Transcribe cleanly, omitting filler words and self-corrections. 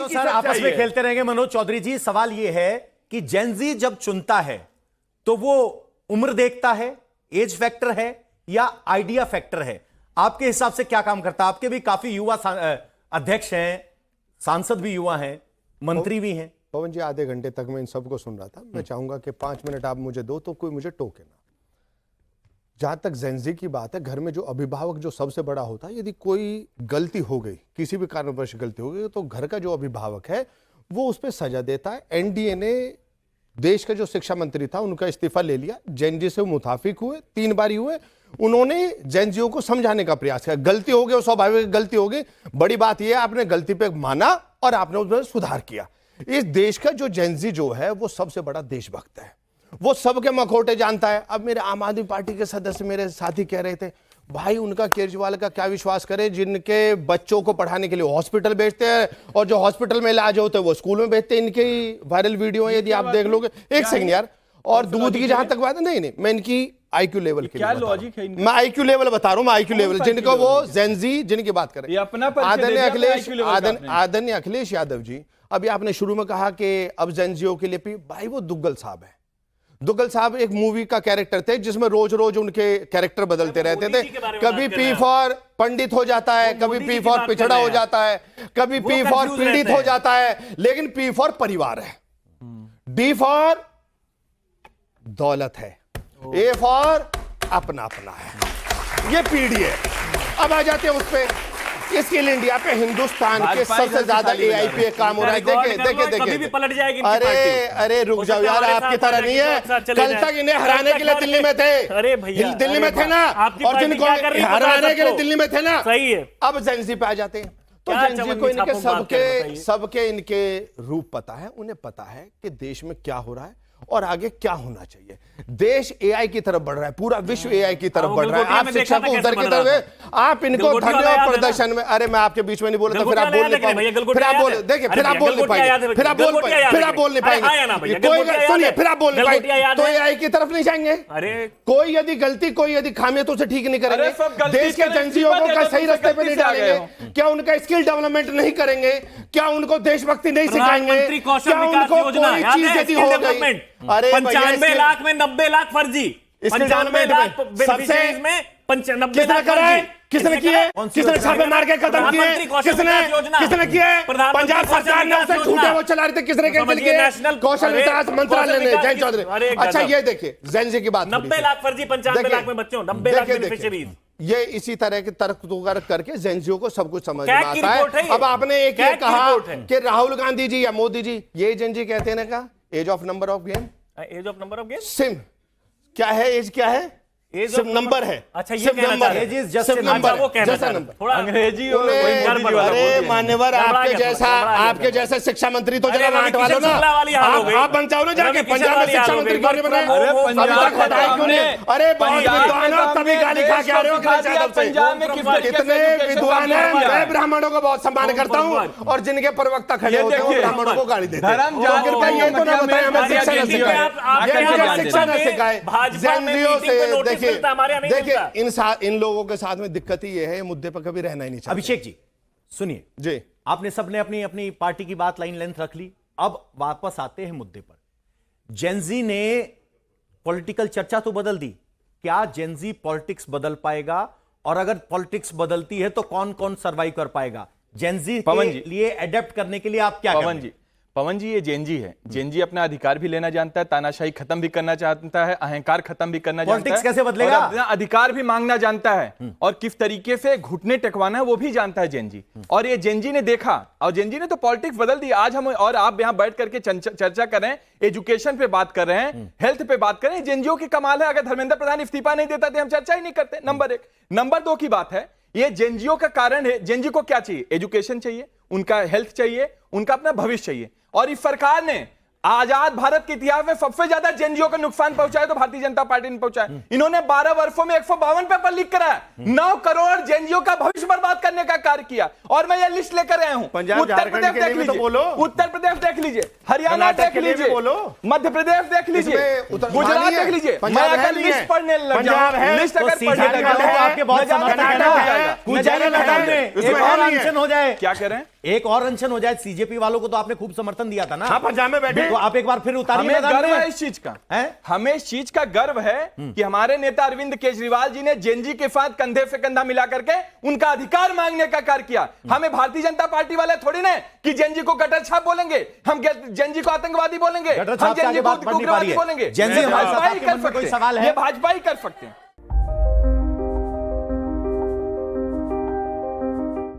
तो सर आपस में खेलते रहेंगे। मनोज चौधरी जी, सवाल ये है कि जेनजी जब चुनता है तो वो उम्र देखता है, एज फैक्टर है या आइडिया फैक्टर है? आपके हिसाब से क्या काम करता है? आपके भी काफी युवा अध्यक्ष हैं, सांसद भी युवा हैं, मंत्री भी हैं। पवन जी, आधे घंटे तक मैं इन सबको सुन रहा था। मैं चाहूंगा कि 5 मिनट आप मुझे दो तो कोई मुझे टोके ना। जहां तक जेनजी की बात है, घर में जो अभिभावक जो सबसे बड़ा होता है, यदि कोई गलती हो गई, किसी भी कारणवश गलती हो गई, तो घर का जो अभिभावक है वो उस पर सजा देता है। एनडीए ने देश का जो शिक्षा मंत्री था उनका इस्तीफा ले लिया, जेनजी से मुताफिक हुए, 3 बार हुए। उन्होंने जेनजीओ को समझाने का प्रयास किया। गलती हो गई, स्वाभाविक गलती हो गई। बड़ी बात यह है आपने गलती पे माना और आपने उसमें सुधार किया। इस देश का जो जेनजी जो है वो सबसे बड़ा देशभक्त है, वो सबके मखौटे जानता है। अब मेरे आम आदमी पार्टी के सदस्य मेरे साथी कह रहे थे, भाई उनका केजरीवाल का क्या विश्वास करें, जिनके बच्चों को पढ़ाने के लिए हॉस्पिटल भेजते हैं और जो हॉस्पिटल में इलाज होते हैं वो स्कूल में भेजते हैं। इनकी वायरल वीडियो है, यदि आप देख लोगे। एक सेकंड यार, और दूध की जहां तक बात है, नहीं मैं इनकी आईक्यू लेवल के क्या लॉजिक है? मैं आईक्यू लेवल बता रहा हूं, मैं आईक्यू लेवल जिनको वो जेनजी जिनकी बात करें। आदरणीय अखिलेश यादव जी, अभी आपने शुरू में कहा कि अब जेनजीओ के लिए भाई वो दुग्गल साहब है। दुग्गल साहब एक मूवी का कैरेक्टर थे जिसमें रोज रोज उनके कैरेक्टर बदलते रहते थे। कभी पी फॉर पंडित हो जाता है, कभी पी फॉर पिछड़ा हो जाता है, कभी पी फॉर पीड़ित हो जाता है, लेकिन पी फॉर परिवार है, डी फॉर दौलत है, ए फॉर अपना अपना है। ये पीढ़ी है। अब आ जाते हैं उस पे स्किल इंडिया पे हिंदुस्तान के सबसे ज्यादा एआई पे काम हो रहा है। देखिए अरे रुक जाओ यार, आपकी तरह नहीं है। कल तक इन्हें हराने के लिए दिल्ली में थे। अरे भैया दिल्ली में थे ना, और जिनको हराने के लिए दिल्ली में थे ना, सही है। अब जेनजी पे आ जाते हैं तो जेनजी को इनके सबके इनके रूप पता है। उन्हें पता है कि देश में क्या हो रहा है और आगे क्या होना चाहिए। देश एआई की तरफ बढ़ रहा है, पूरा विश्व एआई की तरफ बढ़ रहा है। आप शिक्षा को उधर की तरफ, आप इनको धन्यवाद प्रदर्शन में, अरे मैं आपके बीच में नहीं बोला था, फिर आप बोल नहीं पाएंगे, फिर आप बोल देखिए, फिर आप बोल नहीं पाएंगे, फिर आप बोल नहीं पाएंगे, कोई सुनिए, फिर आप बोल नहीं पाएंगे तो एआई की तरफ नहीं जाएंगे। कोई यदि गलती, कोई यदि खामी तो उसे ठीक नहीं करेंगे। देश के जेनजीओ को सही रास्ते पे नहीं डालेंगे, क्या उनका स्किल डेवलपमेंट नहीं करेंगे, क्या उनको देशभक्ति नहीं सिखाएंगे, क्या उनको कोई चीज यदि हो गई, अरे 95 लाख में 90 लाख फर्जी, 95 लाख सबसे में 95 लाख किसने किए, किसने छापे मार के खत्म किए, किसने किए? पंजाब सरकार ने उसे झूठे वो चला रहे थे, किसने कैंसिल किए? कौशल विकास मंत्रालय ने, जय चौधरी। अच्छा ये देखिए जेनजी की बात, 90 लाख फर्जी, 95 लाख में बच्चों, 90 लाख बेनिफिशियरीज। ये इसी तरह के तर्क करके जेनजीओ को सब कुछ समझ में आता है। अब आपने एक ये कहा कि राहुल गांधी जी या मोदी जी, ये जेनजी कहते हैं ना, age of number of game, age of number of game, सिम क्या है, एज क्या है, सिर्फ नंबर है। अच्छा ये कहना एज इज जस्ट नंबर, जैसा नंबर, थोड़ा अंग्रेजी और अरे मान्यवर आपके जैसा शिक्षा मंत्री तो जरा बांट वालो ना, आप बन जाओ ना जाके पंजाब में शिक्षा मंत्री क्यों नहीं बने? अरे बहुत विद्वान हो तभी गाली खा के आ रहे हो पंजाब में। कितने विद्वान है, मैं ब्राह्मणों को बहुत सम्मान करता हूँ और जिनके प्रवक्ता खड़े होते हैं ब्राह्मणों को गाली देते हैं। ये तो ना बताएं हमें शिक्षा न सिखाए, शिक्षा न सिखाए जेनजीओ से। देखिए इन लोगों के साथ में दिक्कत ही ये है, मुद्दे पर कभी रहना ही नहीं चाहिए। अभिषेक जी सुनिए जी, आपने सबने अपनी अपनी पार्टी की बात लाइन लेंथ रख ली, अब वापस आते हैं मुद्दे पर। जेनजी ने पॉलिटिकल चर्चा तो बदल दी, क्या जेनजी पॉलिटिक्स बदल पाएगा? और अगर पॉलिटिक्स बदलती है तो कौन कौन सर्वाइव कर पाएगा? जेनजी के लिए एडेप्ट करने के लिए आप क्या करेंगे? पवन जी, ये जेनजी है। जेनजी अपना अधिकार भी लेना जानता है, तानाशाही खत्म भी करना चाहता है, अहंकार खत्म भी करना जानता है, पॉलिटिक्स कैसे बदलेगा, अपना अधिकार भी मांगना जानता है और किस तरीके से घुटने टेकवाना है वो भी जानता है जेनजी। और ये जेनजी ने देखा और जेनजी ने तो पॉलिटिक्स बदल दी। आज हम और आप यहां बैठ करके चर्चा कर रहे हैं, एजुकेशन पे बात कर रहे हैं, हेल्थ पे बात कर रहे हैं। जेनजीओ की कमाल है, अगर धर्मेंद्र प्रधान इस्तीफा नहीं देता तो हम चर्चा ही नहीं करते। नंबर 1। नंबर 2 की बात है, ये जेनजीओ का कारण है। जेनजी को क्या चाहिए? एजुकेशन चाहिए, उनका हेल्थ चाहिए, उनका अपना भविष्य चाहिए। और इस सरकार ने आजाद भारत के इतिहास में सबसे ज्यादा जेनजीओ को नुकसान पहुंचाया तो भारतीय जनता पार्टी ने पहुंचाया। इन्होंने 12 वर्षों में 152 पेपर लीक कराया, 9 करोड़ जेनजीओ का भविष्य बर्बाद करने का कार्य किया। और मैं ये लिस्ट लेकर आया हूं। उत्तर प्रदेश देख लीजिए, उत्तर प्रदेश देख लीजिए, हरियाणा देख लीजिए, मध्य प्रदेश देख लीजिए, गुजरात देख लीजिए। मैं अगर लिस्ट पढ़ने लग जाऊं, लिस्ट अगर पढ़ने लग जाऊं, आपके बहुत समर्थक है ना, कुछ हो जाए, क्या कह रहे हैं? एक और अनशन हो जाए, सीजेपी वालों को तो आपने खूब समर्थन दिया था ना। हाँ, पंजाब में बैठे। तो आप एक बार फिर उतारिए हमें मैदान गर्व में। है इस चीज का, हैं? हमें इस चीज का गर्व है कि हमारे नेता अरविंद केजरीवाल जी ने जेनजी के साथ कंधे से कंधा मिला करके उनका अधिकार मांगने का कार्य किया। हमें भारतीय जनता पार्टी वाले थोड़ी ना कि जेनजी को गटर छाप बोलेंगे, हम जेनजी को आतंकवादी बोलेंगे, गटर हम छाप से जेनजी आगे को बात बढ़ नहीं पा रही उग्रवादी है। बोलेंगे। जेनजी ये हमारे साथ भाजपा ही आपके कर मन में कोई सकते हैं, सवाल है? ये भाजपा ही कर सकते हैं।